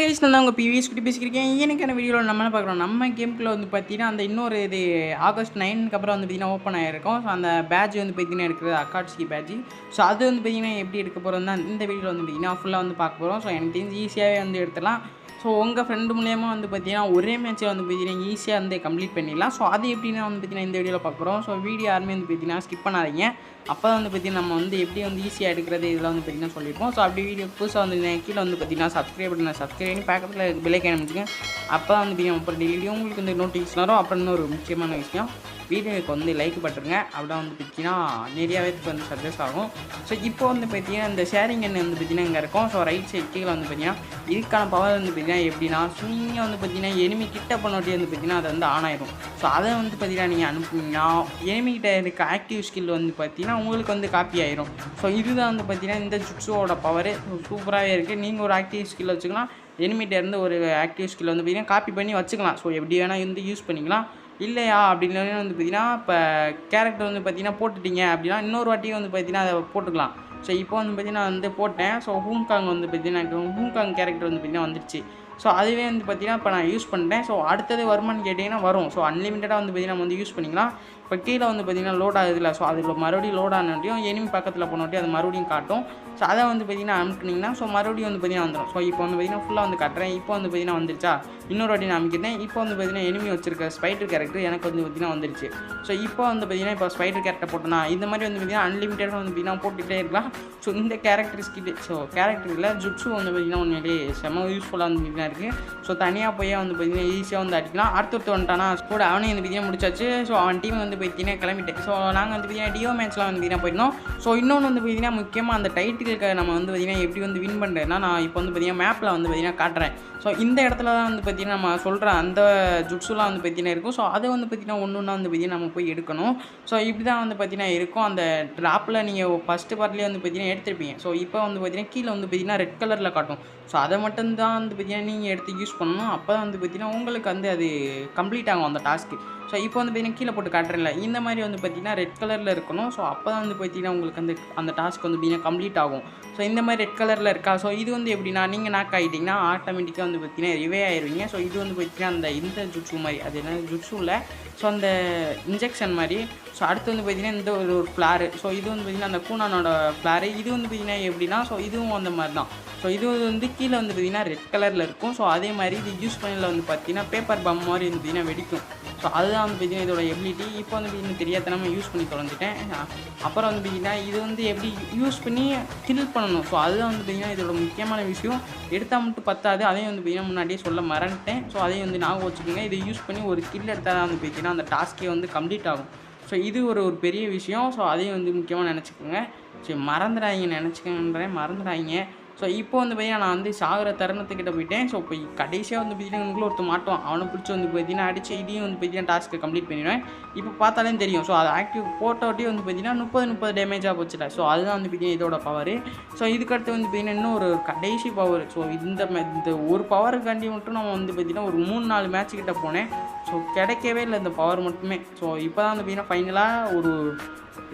Guys நான் உங்கள் PVS குட்டி பேசிக்கிறேன். எனக்கான வீடியோவில் நம்ம என்ன பார்க்குறோம், நம்ம கேமுக்குள்ளே வந்து பார்த்தீங்கன்னா அந்த இன்னொரு இது ஆகஸ்ட் 9க்கு அப்புறம் வந்து பார்த்தீங்கன்னா ஓப்பன் ஆகிருக்கும். ஸோ அந்த பேட்ச் வந்து பார்த்தீங்கன்னா எடுக்கிறது அக்காட்சி பேட்ச். ஸோ அது வந்து பார்த்தீங்கன்னா எப்படி எடுக்க போகிறோம் தான் இந்த வீடியோவில் வந்து பார்த்தீங்கன்னா ஃபுல்லாக வந்து பார்க்க போகிறோம். ஸோ எனக்கு தெரிஞ்சு ஈஸியாகவே வந்து எடுத்துடலாம். ஸோ உங்கள் ஃப்ரெண்டு மூலியமாக வந்து பார்த்தீங்கன்னா ஒரே மேட்ச்சில் வந்து பார்த்தீங்கன்னா ஈஸியாக வந்து கம்ப்ளீட் பண்ணிடலாம். ஸோ அது எப்படின்னா வந்து பார்த்தீங்கன்னா இந்த வீடியோவில் பார்க்குறோம். ஸோ வீடியோ யாருமே வந்து பார்த்தீங்கன்னா ஸ்கிப் பண்ணாதீங்க. அப்போ தான் வந்து பார்த்தீங்கன்னா நம்ம வந்து எப்படி வந்து ஈஸியாக எடுக்கிறது இதெல்லாம் வந்து பார்த்தீங்கன்னா சொல்லியிருப்போம். ஸோ அப்படி வீடியோ புதுசாக வந்து கீழே வந்து பார்த்தீங்கன்னா சப்ஸ்கிரைப் பண்ணி சப்ஸ்கிரைப் பக்கத்தில் பெல் ஐக்கான் அமைச்சுங்க. அப்போ தான் வந்து பார்த்தீங்கன்னா அப்புறம் டெய்லி உங்களுக்கு வந்து நோட்டிஃபிகேஷன் வரும். அப்புறம் இன்னொரு முக்கியமான விஷயம், வீடியோவுக்கு வந்து லைக் பட்டுருங்க. அப்படின்னா வந்து பார்த்தீங்கன்னா நிறையா பேருக்கு வந்து சஜஸ்ட் ஆகும். ஸோ இப்போ வந்து பார்த்தீங்கன்னா இந்த ஷேரிங் எண்ணெய் வந்து பார்த்தீங்கன்னா இங்கே இருக்கும். ஸோ ரைட் சைட் கீழே வந்து பார்த்தீங்கன்னா இதுக்கான பவர் வந்து பார்த்தீங்கன்னா எப்படின்னா நீங்கள் வந்து பார்த்தீங்கன்னா எனிமி கிட்ட பண்ணோட்டி வந்து பார்த்தீங்கன்னா அது வந்து ஆன் ஆயிடும். ஸோ அதை வந்து பார்த்தீங்கன்னா நீங்கள் அனுப்புனீங்கன்னா எனிமிகிட்ட இருக்க ஆக்டிவ் ஸ்கில் வந்து பார்த்தீங்கன்னா உங்களுக்கு வந்து காப்பி ஆயிரும். ஸோ இதுதான் வந்து பார்த்தீங்கன்னா இந்த ஜுட்ஸோட பவர் சூப்பராகவே இருக்குது. நீங்கள் ஒரு ஆக்டிவ் ஸ்கில் வச்சுக்கலாம், எனிமிகிட்ட இருந்து ஒரு ஆக்டிவ் ஸ்கில் வந்து பார்த்தீங்கன்னா காப்பி பண்ணி வச்சுக்கலாம். ஸோ எப்படி வேணால் வந்து யூஸ் பண்ணிக்கலாம். இல்லையா அப்படின்னு வந்து பார்த்தீங்கன்னா இப்போ கேரக்டர் வந்து பார்த்தீங்கன்னா போட்டுட்டீங்க அப்படின்னா இன்னொரு வாட்டியும் வந்து பார்த்தீங்கன்னா அதை போட்டுக்கலாம். ஸோ இப்போ வந்து பார்த்தீங்கன்னா வந்து போட்டேன். ஸோ ஹூங்காங் வந்து பார்த்தீங்கன்னா ஹூங்காங் கேரக்டர் வந்து பார்த்தீங்கன்னா வந்துடுச்சு. ஸோ அதுவே வந்து பார்த்தீங்கன்னா இப்போ நான் யூஸ் பண்ணிட்டேன். ஸோ அடுத்தது வருமானு கேட்டிங்கன்னா வரும். ஸோ அன்லிமிட்டடாக வந்து பார்த்தீங்கன்னா நம்ம வந்து யூஸ் பண்ணிக்கலாம். இப்போ கீழே வந்து பார்த்தீங்கன்னா லோட் ஆகுதுல்ல, ஸோ அதில் மறுபடியும் லோட் ஆனாட்டியும் எனிமி பக்கத்தில் போனோட்டி அது மறுபடியும் காட்டும். ஸோ அதை வந்து பார்த்தீங்கன்னா அனுப்பிட்டிங்கன்னா ஸோ மறுபடியும் வந்து பார்த்தீங்கன்னா வந்துடும். ஸோ இப்போ வந்து பார்த்தீங்கன்னா ஃபுல்லாக வந்து கட்டுறேன். இப்போ வந்து பார்த்தீங்கன்னா வந்துருச்சா, இன்னொரு வாட்டி நான் அமைக்கிட்டேன். இப்போ வந்து பார்த்தீங்கன்னா எனிமி வச்சிருக்க ஸ்பைடர் கேரக்டர் எனக்கு வந்து பார்த்தீங்கன்னா வந்துருச்சு. ஸோ இப்போ வந்து பார்த்தீங்கன்னா இப்போ ஸ்பைடர் கேரக்டர் போட்டோன்னா இந்த மாதிரி வந்து பார்த்தீங்கன்னா அன்லிமிட்டடாக வந்து பார்த்தீங்கன்னா போட்டுகிட்டே இருக்கலாம். ஸோ இந்த கேரக்டர் ஸ்கில் கேரக்டரில் ஜுட்ஸு வந்து பார்த்தீங்கன்னா உண்மையிலே செம்ம யூஸ்ஃபுல்லாக வந்து பார்த்தீங்கன்னா இருக்குது. ஸோ தனியாக போய் வந்து பார்த்தீங்கன்னா ஈஸியாக வந்து அடிக்கலாம். அடுத்து வந்துட்டானா கூட அவனையும் வந்து பார்த்தீங்கன்னா முடிச்சாச்சு. ஸோ அவன் டீம் வந்து பார்த்தீங்கன்னா கிளம்பிட்டேன். ஸோ நாங்கள் வந்து பார்த்தீங்கன்னா டியோ மேட்ச்லாம் வந்து பார்த்தீங்கன்னா போயிருந்தோம். ஸோ இன்னொன்று வந்து பார்த்தீங்கன்னா முக்கியமாக அந்த டைட்டிலுக்கு நம்ம வந்து பார்த்தீங்கன்னா எப்படி வந்து வின் பண்ணுறேன்னா நான் இப்போ வந்து பார்த்தீங்கன்னா மேப்பில் வந்து பார்த்தீங்கன்னா காட்டுறேன். ஸோ இந்த இடத்துல தான் வந்து பார்த்தீங்கன்னா நம்ம சொல்கிற அந்த ஜுட்ஸுலாம் வந்து பார்த்தீங்கன்னா இருக்கும். ஸோ அதை வந்து பார்த்தீங்கன்னா ஒன்று ஒன்றா வந்து பார்த்தீங்கன்னா நம்ம போய் எடுக்கணும். ஸோ இப்படி தான் வந்து பார்த்தீங்கன்னா இருக்கும். அந்த ட்ராப்பில் நீங்கள் ஃபஸ்ட்டு பார்ட்லேயே வந்து பார்த்தீங்கன்னா எடுத்துருப்பீங்க. ஸோ இப்போ வந்து பார்த்தீங்கன்னா கீழே வந்து பார்த்தீங்கன்னா ரெட் கலரில் காட்டும். ஸோ அதை மட்டும்தான் வந்து பார்த்தீங்கன்னா நீங்கள் எடுத்து யூஸ் பண்ணணும். அப்போ தான் வந்து பார்த்தீங்கன்னா உங்களுக்கு வந்து அது கம்ப்ளீட் ஆகும் அந்த டாஸ்க்கு. ஸோ இப்போ வந்து பார்த்தீங்கன்னா கீழே போட்டு காட்டுறேன்ல, இந்த மாதிரி வந்து பார்த்தீங்கன்னா ரெட் கலரில் இருக்கணும். ஸோ அப்போ தான் வந்து பார்த்தீங்கன்னா உங்களுக்கு அந்த டாஸ்க் வந்து பார்த்தீங்கன்னா கம்ப்ளீட் ஆகும். ஸோ இந்த மாதிரி ரெட் கலரில் இருக்கா. ஸோ இது வந்து எப்படின்னா நீங்கள் நாக் ஆகிட்டிங்கன்னா ஆட்டோமேட்டிக்காக வந்து பார்த்தீங்கன்னா ரிவே ஆயிடுவீங்க. ஸோ இது வந்து பார்த்தீங்கன்னா இந்த ஜுட்ஸு மாதிரி, அது என்ன ஜுட்ஸு இல்லை, ஸோ அந்த இன்ஜெக்ஷன் மாதிரி. ஸோ அடுத்து வந்து பார்த்தீங்கன்னா இந்த ஒரு ஃப்ளாரு. ஸோ இது வந்து பார்த்தீங்கன்னா அந்த கூனானோட ஃப்ளாரு. இது வந்து பார்த்தீங்கன்னா எப்படின்னா ஸோ இதுவும் அந்த மாதிரி தான். ஸோ இது வந்து கீழே வந்து பார்த்தீங்கன்னா ரெட் கலரில் இருக்கும். ஸோ அதே மாதிரி இது யூஸ் பண்ணல வந்து பார்த்தீங்கன்னா பேப்பர் பம் மாதிரி வந்து பார்த்தீங்கன்னா வெடிக்கும். ஸோ அதுதான் வந்து பார்த்தீங்கன்னா இதோட எபிலிட்டி. இப்போ வந்து பார்த்தீங்கன்னா தெரியாதனமாக யூஸ் பண்ணி தொலைஞ்சிட்டேன். அப்புறம் வந்து பார்த்தீங்கன்னா இது வந்து எப்படி யூஸ் பண்ணி கில் பண்ணணும். ஸோ அதுதான் வந்து பார்த்தீங்கன்னா இதோட முக்கியமான விஷயம். எடுத்தால் மட்டும் பத்தாது, அதையும் வந்து பார்த்தீங்கன்னா முன்னாடியே சொல்ல மறந்துட்டேன். ஸோ அதையும் வந்து ஞாபகம் வச்சுக்கோங்க. இதை யூஸ் பண்ணி ஒரு கில் எடுத்தால் தான் வந்து பார்த்தீங்கன்னா அந்த டாஸ்க்கே வந்து கம்ப்ளீட் ஆகும். ஸோ இது ஒரு பெரிய விஷயம். ஸோ அதையும் வந்து முக்கியமாக நினச்சிக்கோங்க. சரி மறந்துடாதீங்க. ஸோ இப்போ வந்து பார்த்தீங்கன்னா நான் வந்து சாகிற தருணத்துக்கிட்ட போயிட்டேன். ஸோ இப்போ கடைசியாக வந்து பார்த்தீங்கன்னா உங்களுக்குள்ள ஒருத்தர் மாட்டுவான். அவனை பிடிச்சி வந்து பார்த்தீங்கன்னா அடிச்சு இதையும் வந்து பார்த்தீங்கன்னா டாஸ்க்கை கம்ப்ளீட் பண்ணிடுவேன். இப்போ பார்த்தாலே தெரியும். ஸோ அது ஆக்டிவ் போட்டோட்டி வந்து பார்த்தீங்கன்னா 30 டேமேஜாக போச்சுல. ஸோ அதுதான் வந்து பார்த்தீங்கன்னா இதோட பவர். ஸோ இதுக்கடுத்து வந்து பார்த்தீங்கன்னா இன்னும் ஒரு கடைசி பவர். ஸோ இந்த ஒரு பவருக்காண்டி மட்டும் நம்ம வந்து பார்த்தீங்கன்னா ஒரு 3-4 மேட்ச் கிட்ட போனேன். ஸோ கிடைக்கவே இல்லை இந்த பவர் மட்டுமே. ஸோ இப்போ தான் வந்து பார்த்தீங்கன்னா ஃபைனலாக ஒரு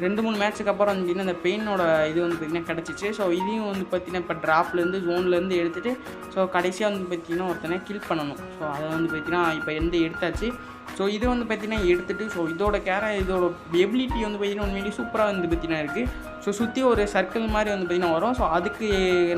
2-3 மேட்ச்சுக்கு அப்புறம் வந்து பார்த்தீங்கன்னா இந்த பெயினோட இது வந்து பார்த்தீங்கன்னா கிடச்சிச்சு. ஸோ இதையும் வந்து பார்த்தீங்கன்னா இப்போ ட்ராப்லேருந்து ஜோன்லேருந்து எடுத்துகிட்டு ஸோ கடைசியாக வந்து பார்த்தீங்கன்னா ஒருத்தனை கில் பண்ணணும். ஸோ அதை வந்து பார்த்தீங்கன்னா இப்போ எடுத்தாச்சு. ஸோ இது வந்து பார்த்தீங்கன்னா எடுத்துகிட்டு ஸோ இதோட எபிலிட்டி வந்து பார்த்தீங்கன்னா உண்மையிலேயே சூப்பராக வந்து பார்த்தீங்கன்னா இருக்குது. ஸோ சுற்றி ஒரு சர்க்கிள் மாதிரி வந்து பார்த்தீங்கன்னா வரும். ஸோ அதுக்கு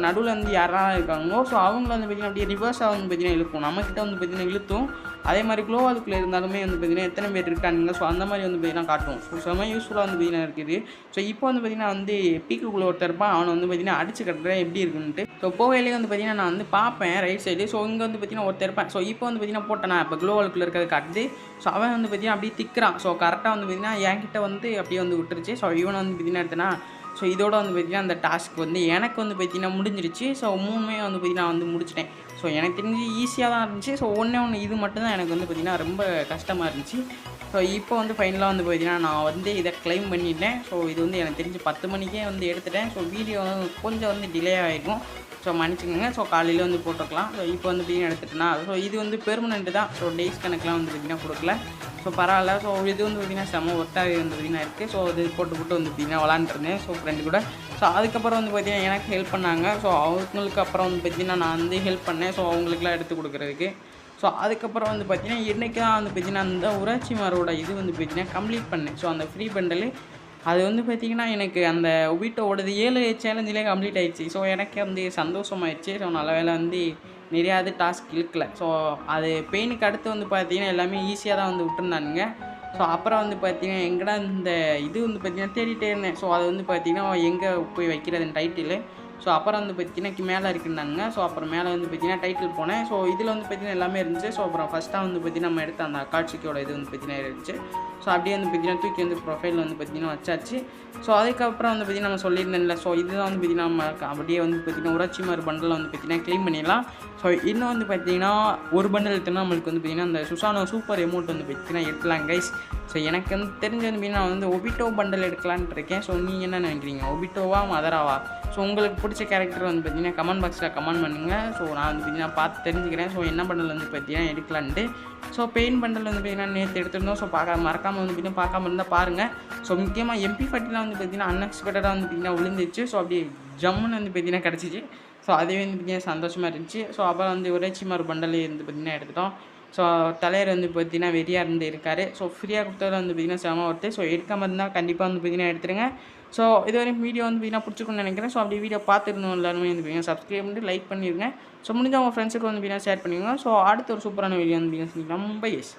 நடுவில் வந்து யாராவது இருக்காங்களோ ஸோ அவங்கள வந்து பார்த்தீங்கன்னா அப்படியே ரிவர்ஸாக வந்து பார்த்தீங்கன்னா இழுக்கும். நம்மக்கிட்ட வந்து பார்த்தீங்கன்னா இழுத்தும். அதே மாதிரி க்ளோவாலுக்குள்ளே இருந்தாலுமே வந்து பார்த்தீங்கன்னா எத்தனை பேர் இருக்கானுங்க. ஸோ அந்த மாதிரி வந்து பார்த்தீங்கன்னா காட்டும். ஸோ செம்ம யூஸ்ஃபுல்லாக வந்து பார்த்தீங்கன்னா இருக்குது. ஸோ இப்போ வந்து பார்த்தீங்கன்னா வந்து பீக்குக்குள்ளே ஒருத்தர் இருப்பான். அவனை வந்து பார்த்தீங்கன்னா அடிச்சு கட்டுறேன் எப்படி இருக்குன்ட்டு. ஸோ போகையிலேயே வந்து பார்த்தீங்கன்னா நான் வந்து பார்ப்பேன் ரைட் சைடு. ஸோ இங்கே வந்து பார்த்தீங்கன்னா ஒருத்தர் இருப்பேன். ஸோ இப்போ வந்து பார்த்தீங்கன்னா போட்டேனா இப்போ க்ளோவாலுக்குள்ளே இருக்கிறது காட்டுது. ஸோ அவன் வந்து பார்த்தீங்கன்னா அப்படியே திக்கிறான். ஸோ கரெக்டாக வந்து பார்த்தீங்கன்னா என்கிட்ட வந்து அப்படியே வந்து விட்டுருச்சு. ஸோ இவனை வந்து பார்த்தீங்கன்னா எடுத்தேன்னா ஸோ இதோட வந்து பார்த்தீங்கன்னா அந்த டாஸ்க் வந்து எனக்கு வந்து பார்த்தீங்கன்னா முடிஞ்சிருச்சு. ஸோ 3மே வந்து பார்த்தீங்கன்னா வந்து முடிச்சிட்டேன். ஸோ எனக்கு தெரிஞ்சு ஈஸியாக தான் இருந்துச்சு. ஸோ ஒன்று இது மட்டும்தான் எனக்கு வந்து பார்த்தீங்கன்னா ரொம்ப கஷ்டமாக இருந்துச்சு. ஸோ இப்போ வந்து ஃபைனலாக வந்து பார்த்தீங்கன்னா நான் வந்து இதை கிளைம் பண்ணிட்டேன். ஸோ இது வந்து எனக்கு தெரிஞ்சு 10 மணிக்கே வந்து எடுத்துட்டேன். ஸோ வீடியோ கொஞ்சம் வந்து டிலே ஆகிருக்கும். ஸோ மன்னிச்சுக்கோங்க. ஸோ காலையில் வந்து போட்டுக்கலாம். ஸோ இப்போ வந்து பார்த்தீங்கன்னா எடுத்துட்டேன்னா ஸோ இது வந்து பெர்மனெண்ட்டு தான். ஸோ டேஸ் கணக்கெலாம் வந்து பார்த்தீங்கன்னா கொடுக்கல. ஸோ பரவாயில்ல. ஸோ இது வந்து பார்த்தீங்கன்னா செம்ம ஒர்த்தாகவே வந்து பார்த்தீங்கன்னா இருக்குது. ஸோ அது போட்டு வந்து பார்த்தீங்கன்னா விளாண்டுருந்தேன் ஸோ ஃப்ரெண்டு கூட. ஸோ அதுக்கப்புறம் வந்து பார்த்தீங்கன்னா எனக்கு ஹெல்ப் பண்ணாங்க. ஸோ அவங்களுக்கு அப்புறம் வந்து பார்த்தீங்கன்னா நான் வந்து ஹெல்ப் பண்ணேன். ஸோ அவங்களுக்குலாம் எடுத்து கொடுக்குறதுக்கு. ஸோ அதுக்கப்புறம் வந்து பார்த்தீங்கன்னா இன்றைக்கி தான் வந்து பார்த்தீங்கன்னா அந்த ஊராட்சி மாரோட இது வந்து பார்த்தீங்கன்னா கம்ப்ளீட் பண்ணேன். ஸோ அந்த ஃப்ரீ பண்டலு அது வந்து பார்த்திங்கன்னா எனக்கு அந்த ஒபிட்டோடது 7 சேலஞ்சிலே கம்ப்ளீட் ஆகிடுச்சு. ஸோ எனக்கு வந்து சந்தோஷமாயிடுச்சு. ஸோ நல்ல வேளை வந்து நிறையா இது டாஸ்க் இழுக்கல. ஸோ அது பெயினுக்கு அடுத்து வந்து பார்த்திங்கன்னா எல்லாமே ஈஸியாக தான் வந்து விட்டுருந்தானுங்க. ஸோ அப்புறம் வந்து பார்த்திங்கன்னா எங்கடா இந்த இது வந்து பார்த்திங்கன்னா தேடிட்டே இருந்தேன். ஸோ அது வந்து பார்த்திங்கன்னா எங்கே போய் வைக்கிறதுன்னு டைட்டிலு. ஸோ அப்புறம் வந்து பார்த்திங்கன்னா மேலே இருக்குன்னாங்க. ஸோ அப்புறம் மேலே வந்து பார்த்திங்கன்னா டைட்டில் போனேன். ஸோ இதில் வந்து பார்த்திங்கன்னா எல்லாமே இருந்துச்சு. ஸோ அப்புறம் ஃபஸ்ட்டாக வந்து பார்த்திங்கன்னா நம்ம எடுத்த அந்த அக்காட்சிக்கோட இது வந்து பார்த்திங்கன்னா இருந்துச்சு. ஸோ அப்படியே வந்து பார்த்திங்கன்னா தூக்கி வந்து ப்ரொஃபைல் வந்து பார்த்திங்கன்னா வச்சாச்சு. ஸோ அதுக்கப்புறம் வந்து பார்த்திங்கன்னா நம்ம சொல்லியிருந்தேன்ல. ஸோ இதுதான் வந்து பார்த்திங்கன்னா நம்ம அப்படியே வந்து பார்த்திங்கன்னா ஊராட்சி மாறு பண்டலை வந்து பார்த்திங்கன்னா க்ளைம் பண்ணிடலாம். ஸோ இன்னும் வந்து பார்த்திங்கன்னா ஒரு பண்டல் எடுத்தோம்னா நம்மளுக்கு வந்து பார்த்திங்கன்னா அந்த சுசானோ சூப்பர் எமௌண்ட் வந்து பார்த்திங்கன்னா எடுக்கலாம் கைஸ். ஸோ எனக்கு வந்து தெரிஞ்ச வந்து நான் வந்து ஒபிட்டோ பண்டல் எடுக்கலான்ட்டு இருக்கேன். ஸோ நீங்கள் என்ன நினைக்கிறீங்க? ஒபிட்டோவா மதராவா? ஸோ உங்களுக்கு பிடிச்ச கேரக்டர் வந்து பார்த்திங்கன்னா கமெண்ட் பாக்ஸில் கமெண்ட் பண்ணுங்கள். ஸோ நான் வந்து பார்த்திங்கன்னா பார்த்து தெரிஞ்சுக்கிறேன். ஸோ என்ன பண்டல் வந்து பார்த்திங்கன்னா எடுக்கலான்ட்டு. ஸோ பெயின் பண்டல் வந்து பார்த்திங்கன்னா நேற்று எடுத்துருந்தோம். ஸோ மறக்காமல் வந்து பார்த்திங்கன்னா பார்க்காம இருந்தால் பாருங்கள். ஸோ முக்கியமாக MP40 வந்து பார்த்திங்கன்னா அன்எக்ஸ்பெக்டடாக வந்து பார்த்திங்கன்னா விழுந்துச்சு. ஸோ அப்படியே ஜம்முன்னு வந்து பார்த்திங்கன்னா கிடச்சிச்சு. ஸோ அதுவே வந்து பார்த்திங்கன்னா சந்தோஷமாக இருந்துச்சு. ஸோ அப்புறம் வந்து ஊராட்சி மாறு பண்டல் வந்து பார்த்திங்கன்னா எடுத்துட்டோம். ஸோ தலைவர் வந்து பார்த்திங்கன்னா வெறியாக இருந்து இருக்கார். ஸோ ஃப்ரீயாக கொடுத்தது வந்து பார்த்திங்கன்னா செம ஒர்த்து. ஸோ எடுக்காமல் இருந்தால் கண்டிப்பாக வந்து பார்த்திங்கன்னா எடுத்துருங்க. ஸோ இதுவரையும் வீடியோ வந்து பார்த்திங்கன்னா பிடிச்சிக்குன்னு நினைக்கிறேன். ஸோ அப்படி வீடியோ பார்த்துருந்தோம் எல்லாருமே வந்து பார்த்திங்கன்னா சப்ஸ்கிரைப் பண்ணிட்டு லைக் பண்ணிடுங்க. ஸோ முடிஞ்ச உங்கள் ஃப்ரெண்ட்ஸுக்கு வந்து பார்த்திங்கன்னா ஷேர் பண்ணிடுங்க. ஸோ அடுத்த ஒரு சூப்பரான வீடியோ வந்து பார்த்திங்கன்னா நம்ம எஸ்